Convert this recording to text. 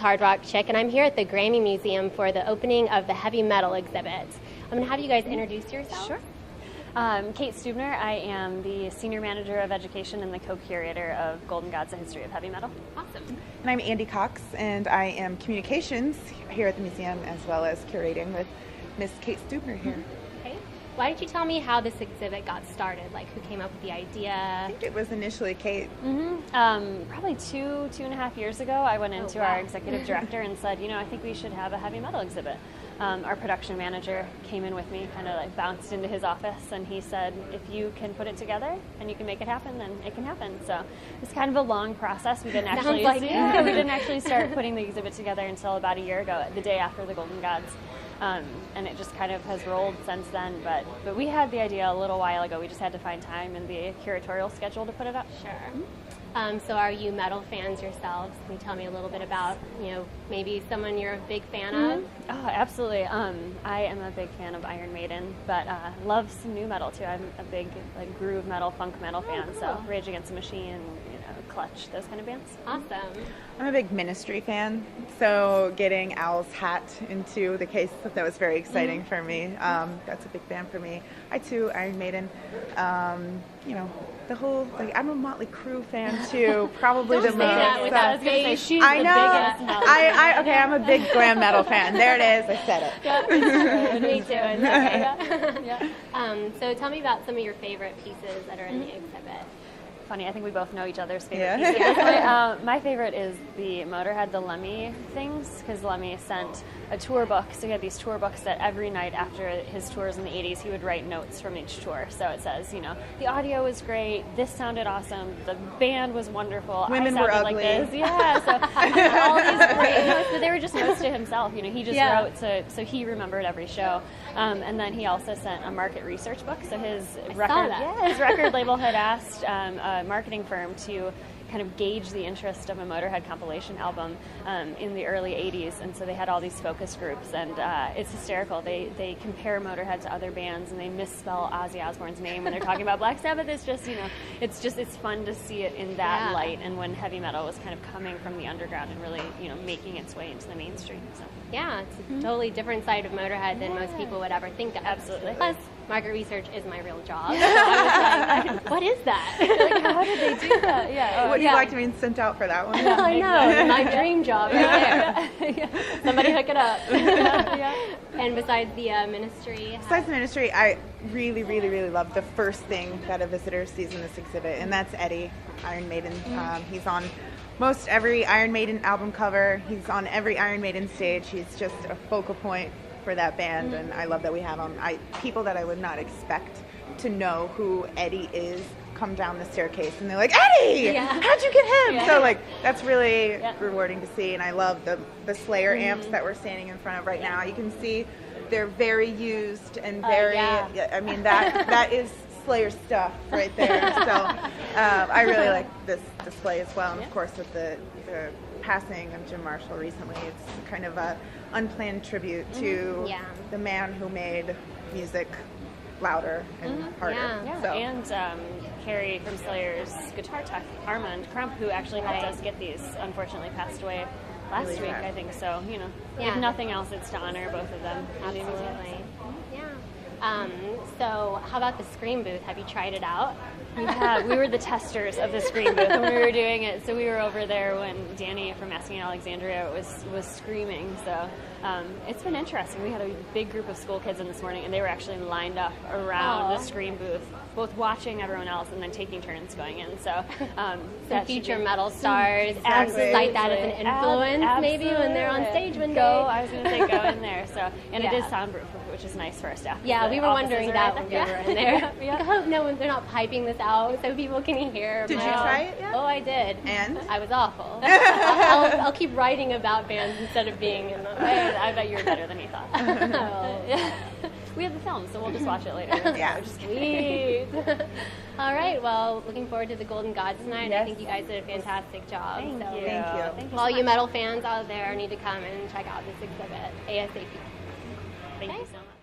HardRockChick, and I'm here at the GRAMMY Museum for the opening of the heavy metal exhibit. I'm going to have you guys introduce yourselves. Sure. Kate Stubner. I am the Senior Manager of Education and the co-curator of Golden Gods, A History of Heavy Metal. Awesome. And I'm Andie Cox, and I am communications here at the museum as well as curating with Miss Kate Stubner here. Okay. Why don't you tell me how this exhibit got started? Like, who came up with the idea? I think it was initially Kate. Probably two and a half years ago, I went into our executive director and said, I think we should have a heavy metal exhibit. Our production manager came in with me, kind of like bounced into his office, and he said, if you can put it together and you can make it happen, then it can happen. So it's kind of a long process. We didn't actually we didn't actually start putting the exhibit together until about a year ago, the day after the Golden Gods. And it just kind of has rolled since then. But we had the idea a little while ago. We just had to find time in the curatorial schedule to put it up. Sure. So are you metal fans yourselves? Can you tell me a little bit about, maybe someone you're a big fan of? Oh, absolutely. I am a big fan of Iron Maiden, but love some new metal too. I'm a big groove metal, funk metal fan. Cool. So Rage Against the Machine, Clutch, those kind of bands. Awesome. I'm a big Ministry fan, so getting Al's hat into the case, that was very exciting for me. That's a big fan for me. I too, Iron Maiden. The whole, I'm a Motley Crue fan too, probably the most. I know. Okay, I'm a big glam metal fan. There it is. I said it. Yep, me too. Okay. So tell me about some of your favorite pieces that are in the exhibit. Funny, I think we both know each other's favorite pieces. My favorite is the Motorhead, the Lemmy things, because Lemmy sent a tour book. So he had these tour books that every night after his tours in the 80s, he would write notes from each tour. So it says, the audio was great, this sounded awesome, the band was wonderful, women I were sounded ugly. like this. Yeah, so all these great notes, but they were just notes to himself. He just wrote, so he remembered every show. And then he also sent a market research book. So his record label had asked a marketing firm to kind of gauge the interest of a Motorhead compilation album in the early 80s, and so they had all these focus groups, and it's hysterical. They compare Motorhead to other bands, and they misspell Ozzy Osbourne's name when they're talking about Black Sabbath. It's just, it's fun to see it in that light, and when heavy metal was kind of coming from the underground and really, making its way into the mainstream. So. Yeah, it's a totally different side of Motorhead than most people would ever think of. Absolutely. Plus, market research is my real job. So I was like, what is that? How did they do that? Yeah. Would you like to be sent out for that one? I know, my dream job right there. Somebody hook it up. And besides the Ministry? Besides the Ministry, I really, really, really love the first thing that a visitor sees in this exhibit, and that's Eddie, Iron Maiden. He's on most every Iron Maiden album cover. He's on every Iron Maiden stage. He's just a focal point for that band, and I love that we have him. People that I would not expect to know who Eddie is come down the staircase, and they're like, Eddie! How'd you get him? So that's really rewarding to see, and I love the Slayer amps that we're standing in front of right now. You can see they're very used and very, I mean, that is Slayer stuff right there. So I really like this display as well, and of course with the passing of Jim Marshall recently, it's kind of a unplanned tribute to the man who made music louder and harder. And Carrie from Slayer's guitar tech, Armand Crump, who actually helped us get these, unfortunately passed away last week, I think. So, if nothing else, it's to honor both of them. Absolutely. So how about the Scream booth? Have you tried it out? We were the testers of the Scream booth when we were doing it. So we were over there when Danny from Asking Alexandria was screaming. So it's been interesting. We had a big group of school kids in this morning, and they were actually lined up around the Scream booth, both watching everyone else and then taking turns going in. So some future metal stars, cite that as an influence maybe when they're on stage one day. I was going to say go in there. So it is soundproof, which is nice for our staff. Yeah, we were wondering that when we were in there. I hope they're not piping this out so people can hear. Did you try it yet? Oh, I did. And? I was awful. I'll keep writing about bands instead of being in them. I bet you were better than he thought. We have the film, so we'll just watch it later. Sweet. All right, well, looking forward to the Golden Gods tonight. Yes. I think you guys did a fantastic job. Thank you. Thank you. All you metal fans out there need to come and check out this exhibit ASAP. Thank you so much.